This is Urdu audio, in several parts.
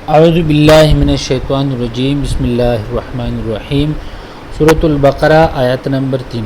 اعوذ باللہ من الشیطان الرجیم، بسم اللہ الرحمن الرحیم۔ سورۃ البقرہ آیت نمبر 3۔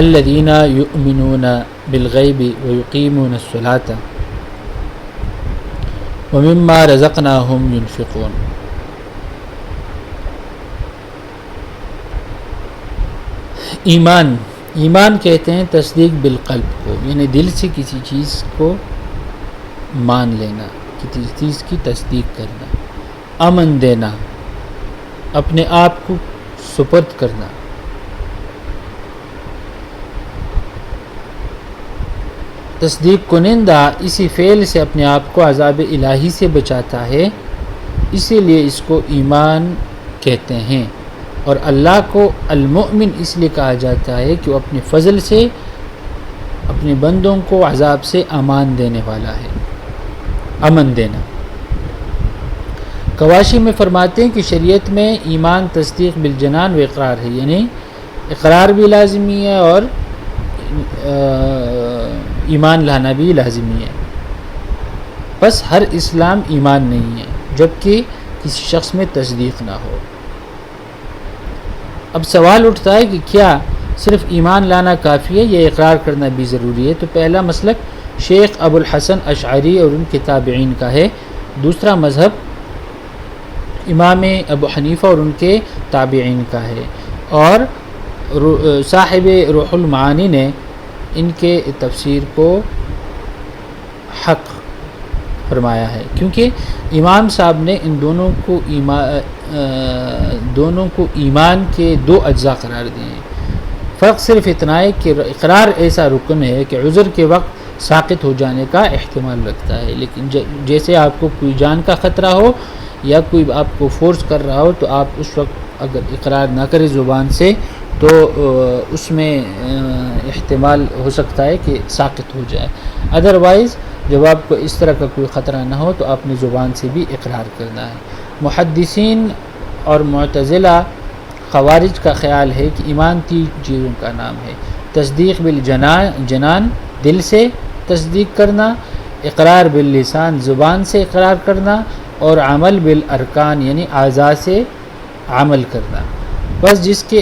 الذین یؤمنون بالغیب ویقیمون الصلاۃ ومما رزقناہم ینفقون۔ ایمان کہتے ہیں تصدیق بالقلب کو، یعنی دل سے کسی چیز کو مان لینا، کسی چیز کی تصدیق کرنا، امن دینا، اپنے آپ کو سپرد کرنا۔ تصدیق کنندہ اسی فعل سے اپنے آپ کو عذاب الہی سے بچاتا ہے، اسی لیے اس کو ایمان کہتے ہیں۔ اور اللہ کو المؤمن اس لیے کہا جاتا ہے کہ وہ اپنے فضل سے اپنے بندوں کو عذاب سے امان دینے والا ہے، امن دینا۔ کواشی میں فرماتے ہیں کہ شریعت میں ایمان تصدیق بالجنان و اقرار ہے، یعنی اقرار بھی لازمی ہے اور ایمان لانا بھی لازمی ہے۔ بس ہر اسلام ایمان نہیں ہے جبکہ کسی شخص میں تصدیق نہ ہو۔ اب سوال اٹھتا ہے کہ کیا صرف ایمان لانا کافی ہے یا اقرار کرنا بھی ضروری ہے؟ تو پہلا مسلک شیخ ابو الحسن اشعری اور ان کے تابعین کا ہے۔ دوسرا مذہب امام ابو حنیفہ اور ان کے تابعین کا ہے، اور صاحب روح المعانی نے ان کے تفسیر کو حق فرمایا ہے، کیونکہ امام صاحب نے ان دونوں کو ایمان کے دو اجزاء قرار دیے ہیں۔ فرق صرف اتنا ہے کہ اقرار ایسا رکن ہے کہ عذر کے وقت ساقط ہو جانے کا احتمال رکھتا ہے، لیکن جیسے آپ کو کوئی جان کا خطرہ ہو یا کوئی آپ کو فورس کر رہا ہو تو آپ اس وقت اگر اقرار نہ کریں زبان سے تو اس میں احتمال ہو سکتا ہے کہ ساقط ہو جائے۔ ادروائز جب آپ کو اس طرح کا کوئی خطرہ نہ ہو تو آپ نے زبان سے بھی اقرار کرنا ہے۔ محدثین اور معتزلہ خوارج کا خیال ہے کہ ایمان 3 چیزوں کا نام ہے: تصدیق بالجنان دل سے تصدیق کرنا، اقرار باللسان زبان سے اقرار کرنا، اور عمل بالارکان یعنی اعضاء سے عمل کرنا۔ بس جس کے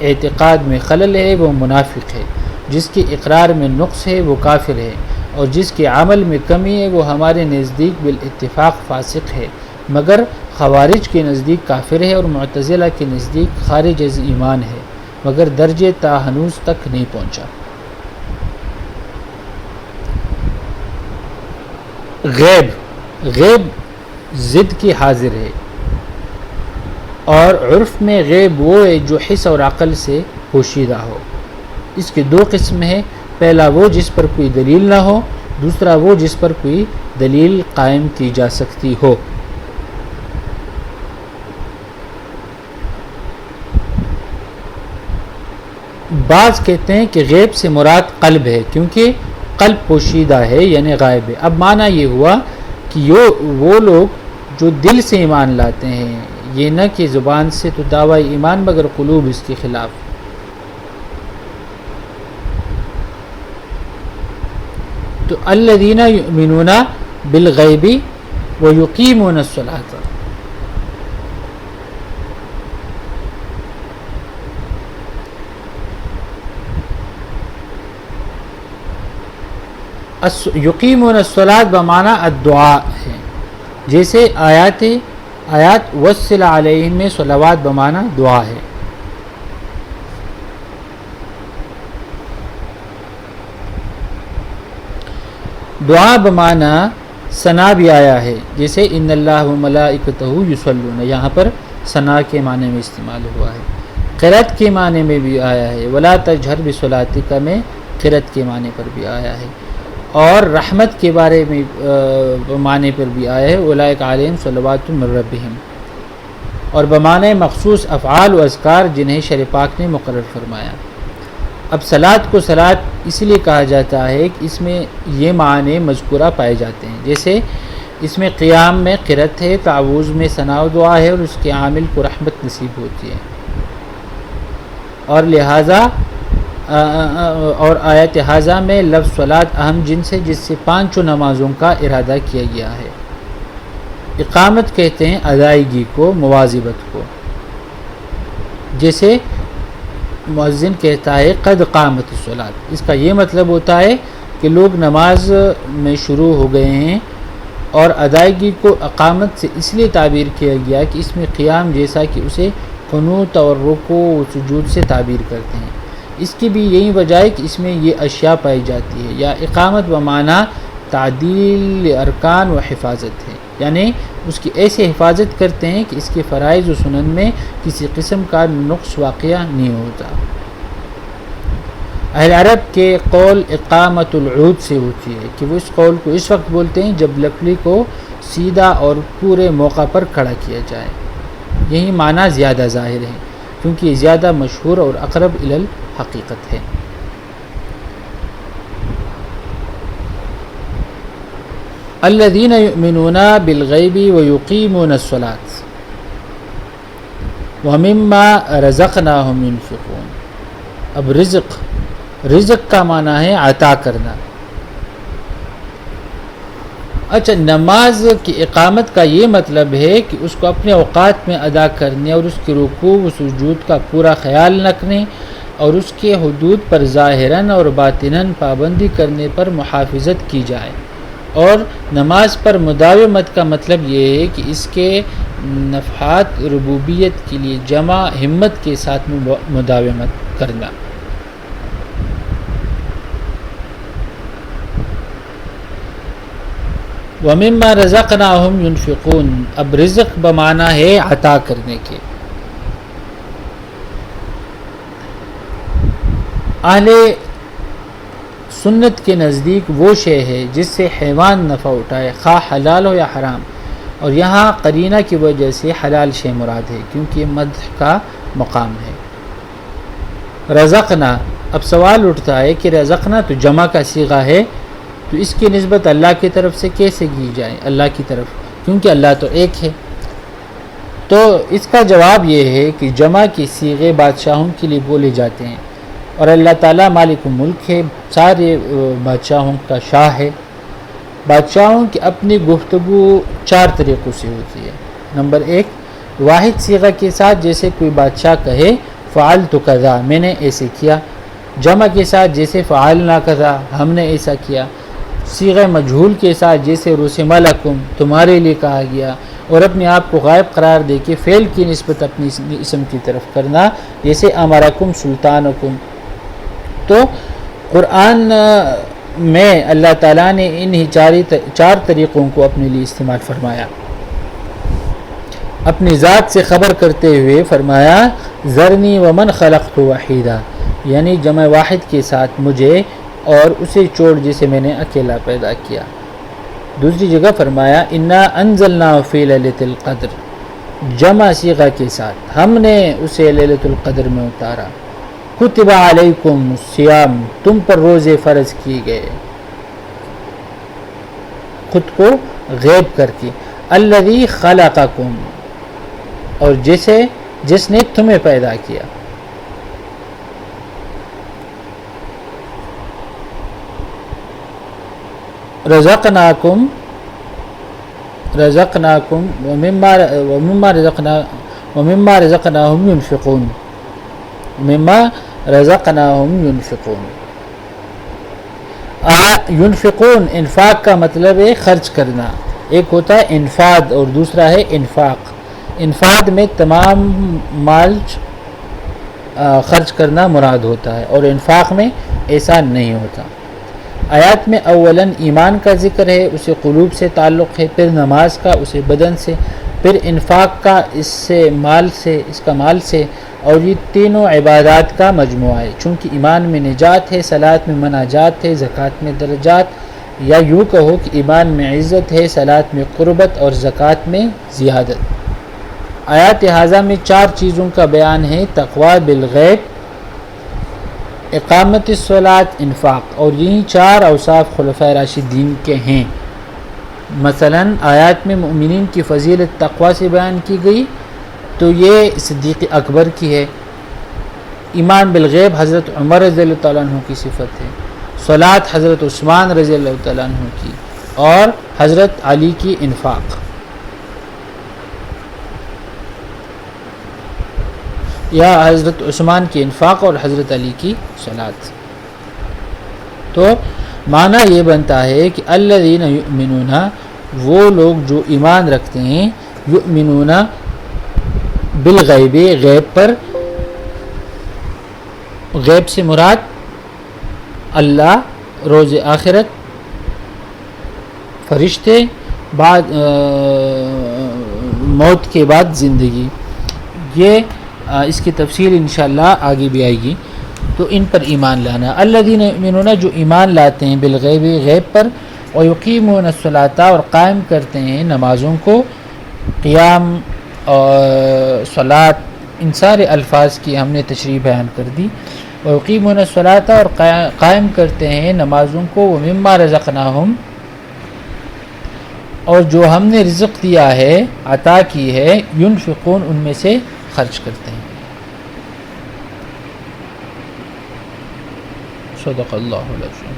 اعتقاد میں خلل ہے وہ منافق ہے، جس کے اقرار میں نقص ہے وہ کافر ہے، اور جس کے عمل میں کمی ہے وہ ہمارے نزدیک بالاتفاق فاسق ہے، مگر خوارج کے نزدیک کافر ہے، اور معتزلہ کے نزدیک خارج از ایمان ہے مگر درجے تاہنوز تک نہیں پہنچا۔ غیب ضد کی حاضر ہے، اور عرف میں غیب وہ ہے جو حس اور عقل سے پوشیدہ ہو۔ اس کے 2 قسم ہیں، پہلا وہ جس پر کوئی دلیل نہ ہو، دوسرا وہ جس پر کوئی دلیل قائم کی جا سکتی ہو۔ بعض کہتے ہیں کہ غیب سے مراد قلب ہے، کیونکہ قلب پوشیدہ ہے یعنی غائب ہے۔ اب معنی یہ ہوا کہ وہ لوگ جو دل سے ایمان لاتے ہیں، یہ نہ کہ زبان سے تو دعوی ایمان مگر قلوب اس کے خلاف۔ تو الذین یؤمنون بالغیب ویقیمون الصلاۃ، یقیمون الصلاۃ بمعنی الدعاء ہے، جیسے آیات وصل علیہم میں صلوات بمعنی دعا ہے۔ دعا بمعنی ثنا بھی آیا ہے، جیسے ان اللہ و ملائکتہ یصلون، یہاں پر ثنا کے معنی میں استعمال ہوا ہے۔ قرأت کے معنی میں بھی آیا ہے، ولا تجہر بصلاتک میں قرأت کے معنی پر بھی آیا ہے، اور رحمت کے بارے میں معنی پر بھی آیا ہے، اولئک علیہم صلوات من ربہم، اور بمعنی مخصوص افعال و اذکار جنہیں شرع پاک نے مقرر فرمایا۔ اب صلاۃ کو صلاۃ اس لیے کہا جاتا ہے کہ اس میں یہ معنی مذکورہ پائے جاتے ہیں، جیسے اس میں قیام میں قرأت ہے، تعوذ میں ثنا و دعا ہے، اور اس کے عامل کو رحمت نصیب ہوتی ہے، اور لہٰذا اور آیت حاضہ میں لفظ صلاۃ اہم جنس ہے جس سے پانچوں نمازوں کا ارادہ کیا گیا ہے۔ اقامت کہتے ہیں ادائیگی کو، مواظبت کو، جیسے مؤذن کہتا ہے قد قامت الصلاۃ، اس کا یہ مطلب ہوتا ہے کہ لوگ نماز میں شروع ہو گئے ہیں، اور ادائیگی کو اقامت سے اس لیے تعبیر کیا گیا کہ اس میں قیام جیسا کہ اسے قنوت اور رکوع و سجود سے تعبیر کرتے ہیں، اس کی بھی یہی وجہ ہے کہ اس میں یہ اشیاء پائی جاتی ہے۔ یا اقامت بمعنی تعدیل ارکان و حفاظت ہے، یعنی اس کی ایسے حفاظت کرتے ہیں کہ اس کے فرائض و سنن میں کسی قسم کا نقص واقعہ نہیں ہوتا۔ اہل عرب کے قول اقامت العود سے ہوتی ہے کہ وہ اس قول کو اس وقت بولتے ہیں جب لکڑی کو سیدھا اور پورے موقع پر کھڑا کیا جائے۔ یہی معنی زیادہ ظاہر ہے کیونکہ یہ زیادہ مشہور اور اقرب الی الحقیقت ہے۔ الذین یؤمنون بالغیب ویقیمون الصلاۃ ومما رزقناہم ینفقون۔ اب رزق کا معنی ہے عطا کرنا۔ اچھا، نماز کی اقامت کا یہ مطلب ہے کہ اس کو اپنے اوقات میں ادا کرنے اور اس کے رکوع و سجود کا پورا خیال رکھنے اور اس کے حدود پر ظاہراً اور باطناً پابندی کرنے پر محافظت کی جائے۔ اور نماز پر مداومت کا مطلب یہ ہے کہ اس کے نفحات ربوبیت کے لیے جمع ہمت کے ساتھ مداومت کرنا۔ وَمِمَّا رَزَقْنَاهُمْ يُنْفِقُونَ، اب رزق بمعنی ہے عطا کرنے کے۔ اہل سنت کے نزدیک وہ شے ہے جس سے حیوان نفع اٹھائے، خواہ حلال ہو یا حرام، اور یہاں قرینہ کی وجہ سے حلال شے مراد ہے کیونکہ یہ مدح کا مقام ہے۔ رزقنا، اب سوال اٹھتا ہے کہ رزقنا تو جمع کا صیغہ ہے، تو اس کی نسبت اللہ کی طرف سے کیسے کی جائے؟ اللہ کی طرف، کیونکہ اللہ تو ایک ہے۔ تو اس کا جواب یہ ہے کہ جمع کے صیغے بادشاہوں کے لیے بولے جاتے ہیں، اور اللہ تعالیٰ مالک الملک ہے، سارے بادشاہوں کا شاہ ہے۔ بادشاہوں کی اپنی گفتگو 4 طریقوں سے ہوتی ہے۔ نمبر 1، واحد صیغہ کے ساتھ، جیسے کوئی بادشاہ کہے فعلت کذا، میں نے ایسے کیا۔ جمع کے ساتھ، جیسے فعلنا کذا، ہم نے ایسا کیا۔ صیغہ مجہول کے ساتھ، جیسے رسم لکم، تمہارے لیے کہا گیا، اور اپنے آپ کو غائب قرار دے کے فعل کی نسبت اپنی اسم کی طرف کرنا، جیسے امرکم سلطانکم۔ تو قرآن میں اللہ تعالیٰ نے انہی 4 طریقوں کو اپنے لیے استعمال فرمایا۔ اپنی ذات سے خبر کرتے ہوئے فرمایا ذرنی ومن خلقت وحیدا، یعنی جمع واحد کے ساتھ مجھے اور اسے چھوڑ جسے میں نے اکیلا پیدا کیا۔ دوسری جگہ فرمایا انا انزلناہ فی لیلۃ القدر، جمع صیغہ کے ساتھ، ہم نے اسے لیلۃ القدر میں اتارا۔ کتب علیکم الصیام، تم پر روزے فرض کیے گئے، خود کو غیب کر کے۔ الذی خلقکم، اور جس نے تمہیں پیدا کیا۔ رزقناکم ومما رزقناہم ینفقون، مما رزقناہم ینفقون۔ ینفقون، انفاق کا مطلب ہے خرچ کرنا، ایک ہوتا ہے انفاد اور دوسرا ہے انفاق۔ انفاد میں تمام مال خرچ کرنا مراد ہوتا ہے، اور انفاق میں ایسا نہیں ہوتا۔ آیات میں اولاً ایمان کا ذکر ہے، اسے قلوب سے تعلق ہے، پھر نماز کا، اسے بدن سے، پھر انفاق کا، اس کا مال سے، اور یہ تینوں عبادات کا مجموعہ ہے۔ چونکہ ایمان میں نجات ہے، صلاۃ میں مناجات ہے، زکوٰۃ میں درجات، یا یوں کہو کہ ایمان میں عزت ہے، صلاۃ میں قربت اور زکوٰۃ میں زیادت۔ آیات حاضہ میں 4 چیزوں کا بیان ہے، تقویٰ بالغیب، اقامت الصلاۃ، انفاق، اور یہی 4 اوصاف خلفائے راشدین کے ہیں۔ مثلاً آیات میں مومنین کی فضیلت تقویٰ سے بیان کی گئی، تو یہ صدیق اکبر کی ہے۔ ایمان بالغیب حضرت عمر رضی اللہ تعالیٰ عنہ کی صفت ہے، صلاۃ حضرت عثمان رضی اللہ تعالیٰ عنہ کی، اور حضرت علی کی انفاق. یا حضرت عثمان کی انفاق اور حضرت علی کی صلاۃ. تو معنی یہ بنتا ہے کہ الذین یؤمنون، وہ لوگ جو ایمان رکھتے ہیں، یؤمنون بالغیب، غیب پر. غیب سے مراد اللہ، روز آخرت، فرشتے، بعد موت کے بعد زندگی. یہ اس کی تفصیل انشاءاللہ آگے بھی آئے گی. تو ان پر ایمان لانا. الذین یؤمنون، جو ایمان لاتے ہیں، بالغیب، غیب پر، ویقیمون الصلاۃ، اور قائم کرتے ہیں نمازوں کو. قیام اور صلاۃ، ان سارے الفاظ کی ہم نے تشریح بیان کر دی. ویقیمون الصلاۃ، اور قائم کرتے ہیں نمازوں کو. ومما رزقناہم، اور جو ہم نے رزق دیا ہے، عطا کی ہے، ینفقون، ان میں سے خرچ کرتے ہیں. صدق اللہ العظیم.